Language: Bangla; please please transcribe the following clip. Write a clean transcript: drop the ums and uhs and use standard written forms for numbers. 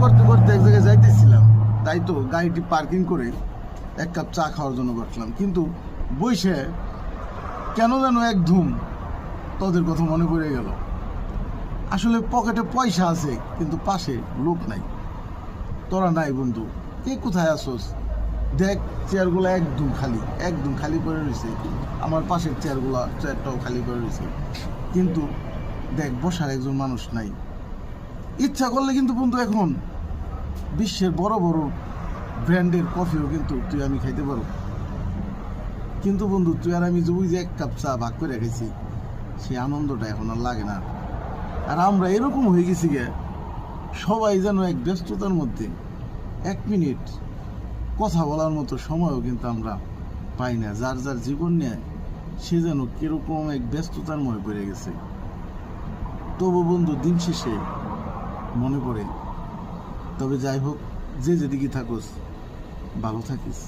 করতে করতে এক জায়গায় যাইতেছিলাম, তাই তো গাড়িটি পার্কিং করে এক কাপ চা খাওয়ার জন্য বসলাম, কিন্তু বসে কেন যেন এক ধুম তোদের কথা মনে পড়ে গেল। আসলে পকেটে পয়সা আছে কিন্তু পাশে লোক নাই। তোরা নাই বন্ধু, কে কোথায় আসোস? দেখ চেয়ারগুলো একদম খালি পড়ে রয়েছে। আমার পাশের চেয়ারটাও খালি পড়ে রয়েছে, কিন্তু দেখ বসার একজন মানুষ নাই। ইচ্ছা করলে কিন্তু বন্ধু এখন বিশ্বের বড় বড় ব্র্যান্ডের কফিও কিন্তু তুই আমি খাইতে পারো, কিন্তু বন্ধু তুই আর আমি যে এক কাপ চা ভাগ করে রেখেছি, সেই আনন্দটা এখন আর লাগে না। আর আমরা এরকম হয়ে গেছি গে, সবাই যেন এক ব্যস্ততার মধ্যে 1 মিনিট কথা বলার মতো সময়ও কিন্তু আমরা পাই না। যার যার জীবন নিয়ে সে যেন কিরকম এক ব্যস্ততার মধ্যে পড়ে গেছে। তবু বন্ধু দিন শেষে মনে পড়ে। তবে যাই হোক, যে যেদিকে থাকোস ভালো থাকিস।